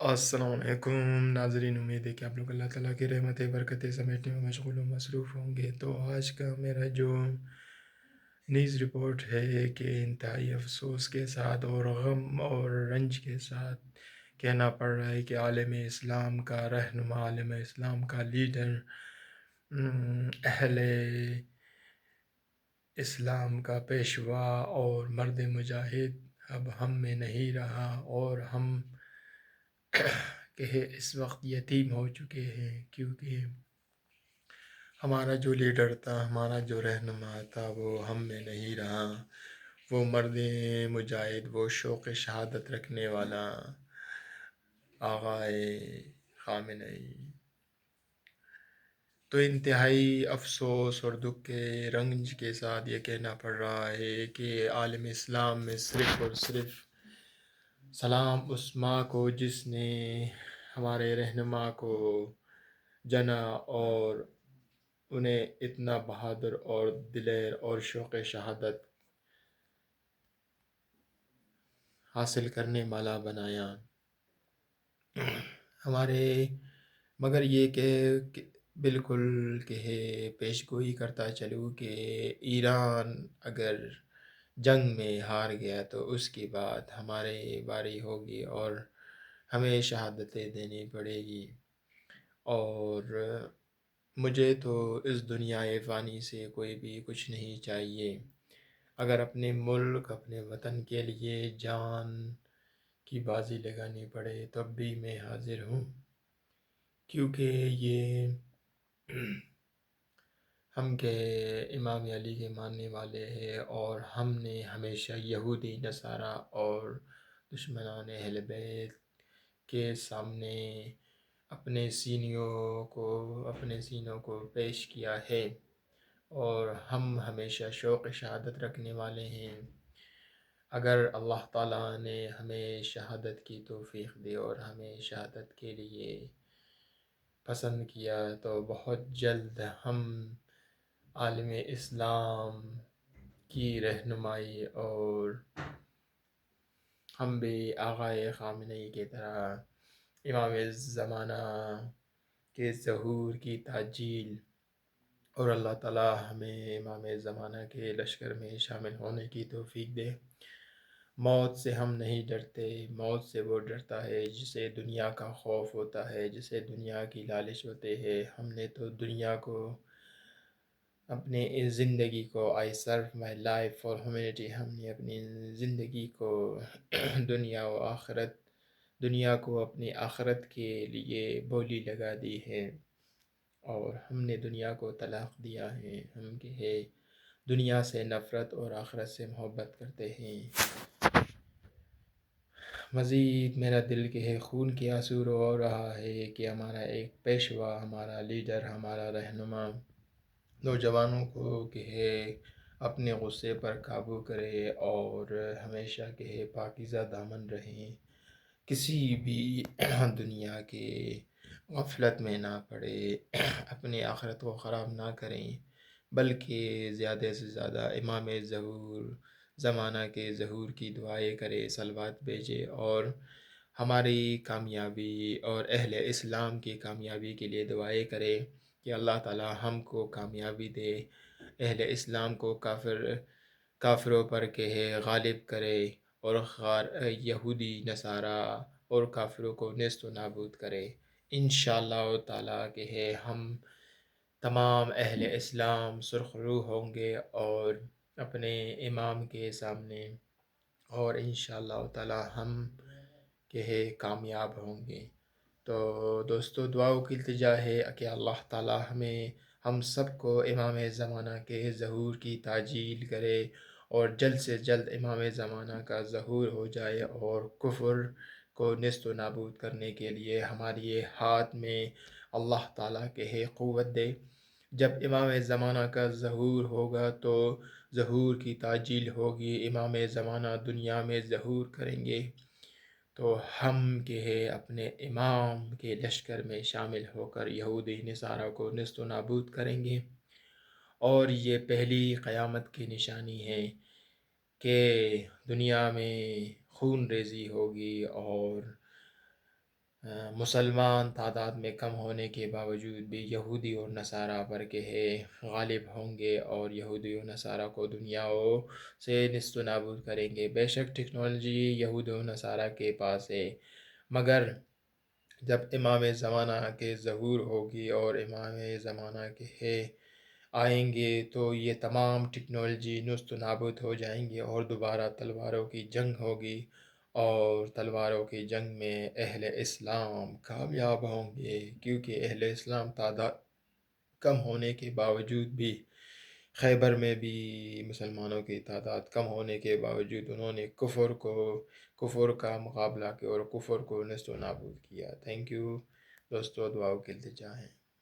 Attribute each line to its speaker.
Speaker 1: अस्सलाम वालेकुम नाज़रीन। उम्मीद है कि आप लोग अल्लाह ताला की रहमत बरकतें समेटने में मशगूल व मसरूफ़ होंगे। तो आज का मेरा जो न्यूज़ रिपोर्ट है कि इंतहाई अफसोस के साथ और गम और रंज के साथ कहना पड़ रहा है कि आलम इस्लाम का रहनुमा, आलम इस्लाम का लीडर, अहले इस्लाम का पेशवा और मर्द मुजाहिद अब हम में नहीं रहा, और हम कि इस वक्त यतीम हो चुके हैं, क्योंकि हमारा जो लीडर था, हमारा जो रहनुमा था, वो हम में नहीं रहा। वो मर्द मुजाहिद, वो शौक़ शहादत रखने वाला आगाए ख़ामेनेई। तो इंतहाई अफसोस और दुख के रंज के साथ ये कहना पड़ रहा है कि आलम इस्लाम में सिर्फ़ और सिर्फ़ सलाम उस माँ को जिसने हमारे रहनुमा को जना और उन्हें इतना बहादुर और दिलेर और शौक़ शहादत हासिल करने वाला बनाया। हमारे मगर ये कि बिल्कुल कि पेशगोई करता चलूँ कि ईरान अगर जंग में हार गया तो उसके बाद हमारी बारी होगी और हमें शहादतें देनी पड़ेगी। और मुझे तो इस दुनियाए फ़ानी से कोई भी कुछ नहीं चाहिए। अगर अपने मुल्क, अपने वतन के लिए जान की बाजी लगानी पड़े तब भी मैं हाज़िर हूँ, क्योंकि ये हम के इमाम अली के मानने वाले हैं, और हमने हमेशा यहूदी, नसारा और दुश्मनान अहले बैत के सामने अपने सीनों को पेश किया है, और हम हमेशा शौक़ शहादत रखने वाले हैं। अगर अल्लाह ताला ने हमें शहादत की तौफ़ीक़ दी और हमें शहादत के लिए पसंद किया तो बहुत जल्द हम आलम इस्लाम की रहनुमाई और हम भी आगाए ख़ामेनेई की तरह इमाम ज़माना के ज़हूर की ताजील, और अल्लाह ताला हमें इमाम ज़माना के लश्कर में शामिल होने की तौफ़ीक़ दे। मौत से हम नहीं डरते, मौत से वो डरता है जिसे दुनिया का खौफ होता है, जिसे दुनिया की लालच होते है। हमने तो दुनिया को, अपने इस ज़िंदगी को, आई सर्व माई लाइफ फॉर ह्यूमैनिटी, हमने अपनी ज़िंदगी को दुनिया को अपनी आखिरत के लिए बोली लगा दी है, और हमने दुनिया को तलाक़ दिया है। हम के है दुनिया से नफ़रत और आखिरत से मोहब्बत करते हैं। मज़ीद मेरा दिल के है खून के आंसू रो रहा है कि हमारा एक पेशवा, हमारा लीडर, हमारा रहनुमा नौजवानों को कि है अपने गुस्से पर काबू करे और हमेशा के है पाकीज़ा दामन रहें, किसी भी दुनिया के गफलत में ना पड़े, अपनी आखिरत को ख़राब ना करें, बल्कि ज़्यादा से ज़्यादा इमाम ज़हूर ज़माना के ज़हूर की दुआएँ करे, सलवात भेजे, और हमारी कामयाबी और अहले इस्लाम की कामयाबी के लिए दुआएँ करे कि अल्लाह ताला हमको कामयाबी दे, अहले इस्लाम को काफ़िरों पर के है गालिब करे, और यहूदी, नसारा और काफ़िरों को नेस्त व नाबूद करे। इंशाअल्लाह ताला के है हम तमाम अहले इस्लाम सुरख़रू होंगे और अपने इमाम के सामने, और इंशाअल्लाह ताला हम के है कामयाब होंगे। तो दोस्तों, दुआओं की इल्तिजा है कि अल्लाह ताला हम सब को इमाम ज़माना के ज़हूर की ताजील करे, और जल्द से जल्द इमाम ज़माना का ज़हूर हो जाए, और कुफ़्र को नेस्त व नाबूद करने के लिए हमारे ये हाथ में अल्लाह ताला के है क़ुव्वत दे। जब इमाम ज़माना का ज़हूर होगा तो ज़हूर की ताजील होगी, इमाम ज़माना दुनिया में ज़हूर करेंगे, तो हम के है अपने इमाम के लश्कर में शामिल होकर यहूदी नसारा को नेस्त व नाबूद करेंगे। और ये पहली क़यामत की निशानी है कि दुनिया में खून रेज़ी होगी, और مسلمان تعداد میں کم ہونے کے باوجود بھی یہودی اور نصارہ پر کہ ہے غالب ہوں گے، اور یہودی اور نصارہ کو دنیاؤں سے نیست و نابود کریں گے۔ بے شک ٹیکنالوجی یہود و نصارہ کے پاس ہے، مگر جب امام زمانہ کے ظہور ہوگی اور امام زمانہ کے ہے آئیں گے تو یہ تمام ٹیکنالوجی نیست و نابود ہو جائیں گی، اور دوبارہ تلواروں کی جنگ ہوگی، اور تلواروں کی جنگ میں اہل اسلام کامیاب ہوں گے، کیونکہ اہل اسلام تعداد کم ہونے کے باوجود بھی خیبر میں بھی مسلمانوں کی تعداد کم ہونے کے باوجود انہوں نے کفر کا مقابلہ کیا اور کفر کو نیست و نابود کیا۔ تھینک یو دوستو، دعاؤں کے التجا ہے۔